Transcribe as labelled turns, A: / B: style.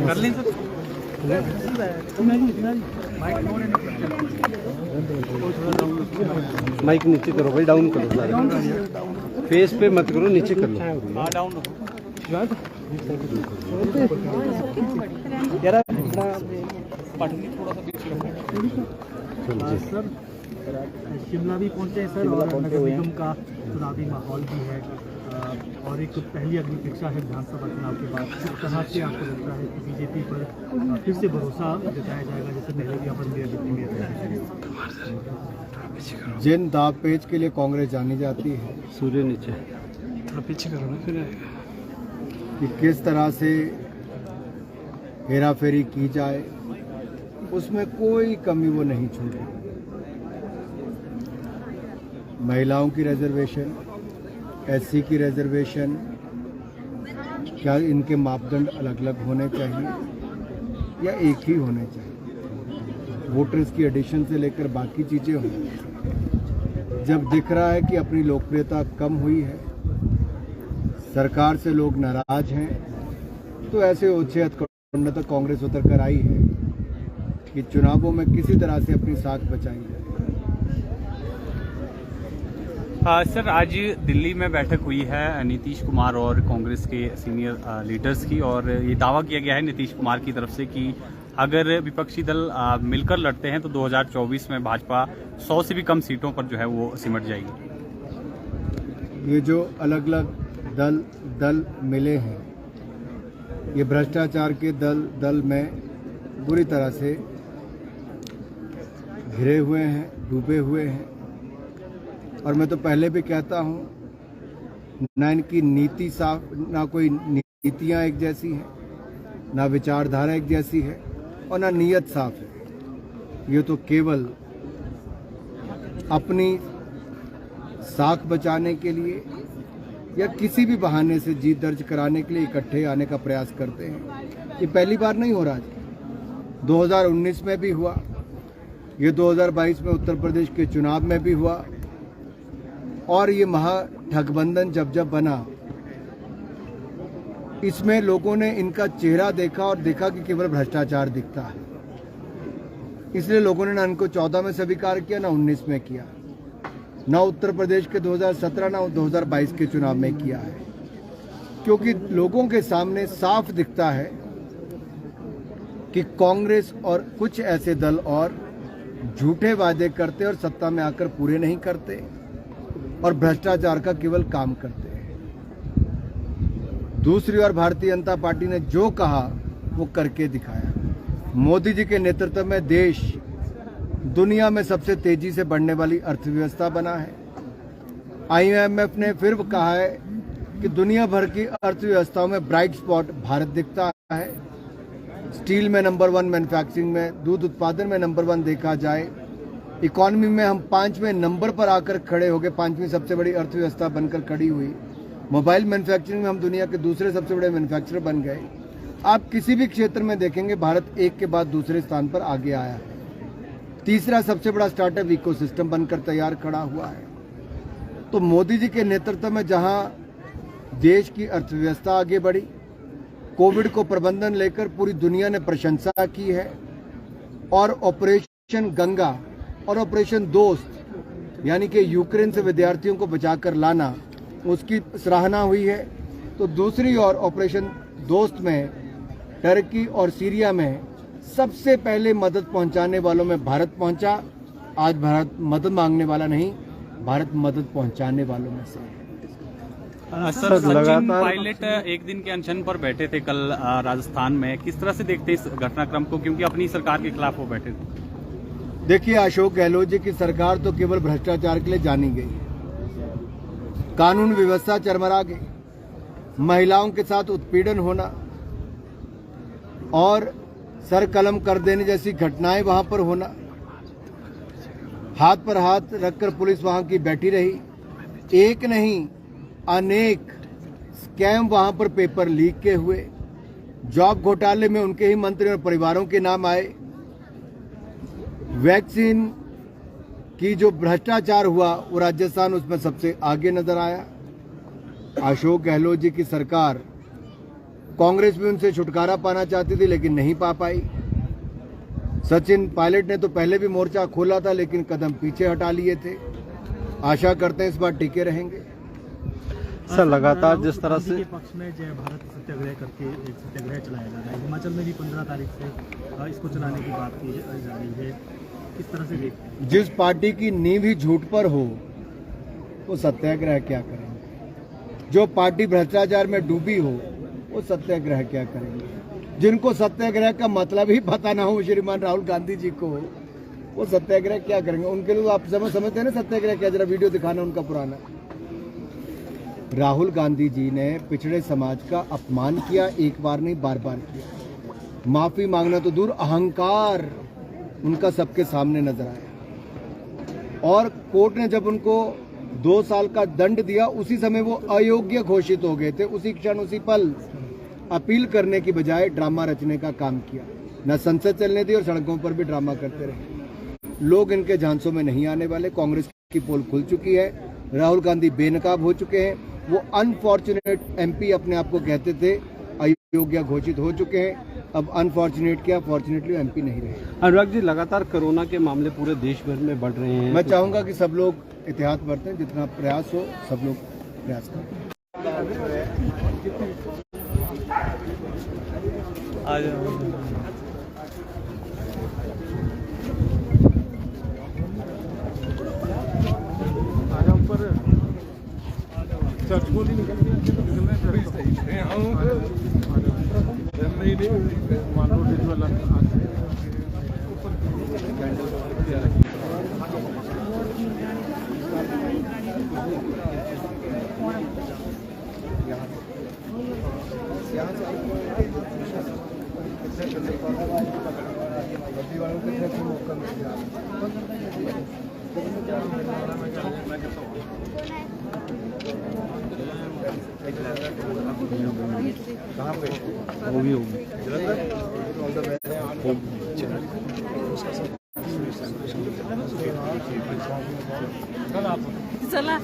A: कर लें sir.
B: Mic नीचे करो भाई, डाउन करो सारा, फेस पे मत करो, नीचे कर लो।
A: हाँ डाउन
C: सर शिमला भी पहुंचे हैं सर, और नगर निगम का चुनावी माहौल भी है, और एक पहली अग्नि परीक्षा है विधानसभा चुनाव के बाद। किस तरह से आपको लगता है कि बीजेपी पर फिर से भरोसा जताया जाएगा, जैसे पहले भी अपन दिल्ली में?
D: जिन दाव पेच के लिए कांग्रेस जानी जाती है,
B: सूर्य नीचे
A: थोड़ा पीछे करो ना, फिर
D: कि किस तरह से हेरा फेरी की जाए, उसमें कोई कमी वो नहीं छोड़ी। महिलाओं की रिजर्वेशन, एससी की रिजर्वेशन, क्या इनके मापदंड अलग अलग होने चाहिए या एक ही होने चाहिए? वोटर्स की एडिशन से लेकर बाकी चीज़ें हों। जब दिख रहा है कि अपनी लोकप्रियता कम हुई है, सरकार से लोग नाराज हैं, तो ऐसे उच्छेद करने तक कांग्रेस उतर कर आई है कि चुनावों में किसी तरह से अपनी साख बचाई जाए।
A: सर आज दिल्ली में बैठक हुई है नीतीश कुमार और कांग्रेस के सीनियर लीडर्स की, और ये दावा किया गया है नीतीश कुमार की तरफ से कि अगर विपक्षी दल मिलकर लड़ते हैं तो 2024 में भाजपा 100 से भी कम सीटों पर जो है वो सिमट जाएगी।
D: ये जो अलग अलग दल मिले हैं, ये भ्रष्टाचार के दल में बुरी तरह से घिरे हुए हैं, डूबे हुए हैं। और मैं तो पहले भी कहता हूं, ना इनकी नीति साफ, ना कोई नीतियां एक जैसी हैं, ना विचारधारा एक जैसी है, और ना नीयत साफ है। ये तो केवल अपनी साख बचाने के लिए या किसी भी बहाने से जीत दर्ज कराने के लिए इकट्ठे आने का प्रयास करते हैं। ये पहली बार नहीं हो रहा है, 2019 में भी हुआ, ये 2022 में उत्तर प्रदेश के चुनाव में भी हुआ, और ये महागठबंधन जब बना, इसमें लोगों ने इनका चेहरा देखा और देखा कि केवल भ्रष्टाचार दिखता है। इसलिए लोगों ने ना इनको 14 में स्वीकार किया, ना 19 में किया, ना उत्तर प्रदेश के 2017 ना 2022 के चुनाव में किया है, क्योंकि लोगों के सामने साफ दिखता है कि कांग्रेस और कुछ ऐसे दल और झूठे वादे करते और सत्ता में आकर पूरे नहीं करते और भ्रष्टाचार का केवल काम करते हैं। दूसरी ओर भारतीय जनता पार्टी ने जो कहा वो करके दिखाया। मोदी जी के नेतृत्व में देश दुनिया में सबसे तेजी से बढ़ने वाली अर्थव्यवस्था बना है। IMF ने फिर कहा है कि दुनिया भर की अर्थव्यवस्थाओं में ब्राइट स्पॉट भारत दिखता है। स्टील में नंबर 1, मैन्युफैक्चरिंग में, दूध उत्पादन में नंबर 1 देखा जाए, इकोनॉमी में हम 5वें नंबर पर आकर खड़े हो गए, 5वीं सबसे बड़ी अर्थव्यवस्था बनकर खड़ी हुई। मोबाइल मैन्युफैक्चरिंग में हम दुनिया के दूसरे सबसे बड़े मैन्युफैक्चरर बन गए। आप किसी भी क्षेत्र में देखेंगे भारत एक के बाद दूसरे स्थान पर आगे आया है। तीसरा सबसे बड़ा स्टार्टअप इकोसिस्टम बनकर तैयार खड़ा हुआ है। तो मोदी जी के नेतृत्व में जहां देश की अर्थव्यवस्था आगे बढ़ी, कोविड को प्रबंधन लेकर पूरी दुनिया ने प्रशंसा की है, और ऑपरेशन गंगा और ऑपरेशन दोस्त यानी कि यूक्रेन से विद्यार्थियों को बचाकर लाना, उसकी सराहना हुई है। तो दूसरी ओर ऑपरेशन दोस्त में टर्की और सीरिया में सबसे पहले मदद पहुंचाने वालों में भारत पहुंचा। आज भारत मदद मांगने वाला नहीं, भारत मदद पहुंचाने वालों में से।
A: सर सचिन पायलट एक दिन के अनशन पर बैठे थे कल राजस्थान में, किस तरह से देखते इस घटनाक्रम को, क्योंकि अपनी सरकार के खिलाफ वो बैठे थे?
D: देखिए, अशोक गहलोत जी की सरकार तो केवल भ्रष्टाचार के लिए जानी गई, कानून व्यवस्था चरमरा गई, महिलाओं के साथ उत्पीड़न होना और सर कलम कर देने जैसी घटनाएं वहां पर होना, हाथ पर हाथ रखकर पुलिस वहां की बैठी रही, एक नहीं अनेक स्कैम वहां पर पेपर लीक के हुए, जॉब घोटाले में उनके ही मंत्री और परिवारों के नाम आए, वैक्सीन कि जो भ्रष्टाचार हुआ वो राजस्थान उसमें सबसे आगे नजर आया। अशोक गहलोत जी की सरकार, कांग्रेस भी उनसे छुटकारा पाना चाहती थी लेकिन नहीं पा पाई। सचिन पायलट ने तो पहले भी मोर्चा खोला था लेकिन कदम पीछे हटा लिए थे। आशा करते हैं इस बार टिके रहेंगे।
B: सर लगातार जिस तरह से
C: के पक्ष में जय भारत सत्याग्रह करके एक सत्याग्रह चलाया जा रहा है, हिमाचल में भी 15 तारीख से इसको चलाने की बात की जा रही है, किस तरह से देखते हैं?
D: जिस पार्टी की नींव ही झूठ पर हो वो सत्याग्रह क्या करेंगे? जो पार्टी भ्रष्टाचार में डूबी हो वो सत्याग्रह क्या करेंगे? जिनको सत्याग्रह का मतलब ही पता ना हो श्रीमान राहुल गांधी जी को, वो सत्याग्रह क्या करेंगे? उनके लिए आप समझते हैं ना सत्याग्रह क्या? जरा वीडियो दिखाना उनका पुराना। राहुल गांधी जी ने पिछड़े समाज का अपमान किया, एक बार नहीं बार बार किया। माफी मांगना तो दूर, अहंकार उनका सबके सामने नजर आया। और कोर्ट ने जब उनको 2 साल का दंड दिया उसी समय वो अयोग्य घोषित हो गए थे। उसी क्षण उसी पल अपील करने की बजाय ड्रामा रचने का काम किया। न संसद चलने दी और सड़कों पर भी ड्रामा करते रहे। लोग इनके झांसों में नहीं आने वाले। कांग्रेस की पोल खुल चुकी है। राहुल गांधी बेनकाब हो चुके हैं। वो अनफॉर्चुनेट एमपी अपने आप को कहते थे, अयोग्य घोषित हो चुके हैं। अब अनफॉर्चुनेट क्या, फॉर्चुनेटली एमपी नहीं रहे।
B: अनुराग जी, लगातार कोरोना के मामले पूरे देश भर में बढ़ रहे हैं।
D: मैं चाहूंगा कि सब लोग एहतियात बरतें, जितना प्रयास हो सब लोग प्रयास करें।
B: वो भी होगी।
E: चला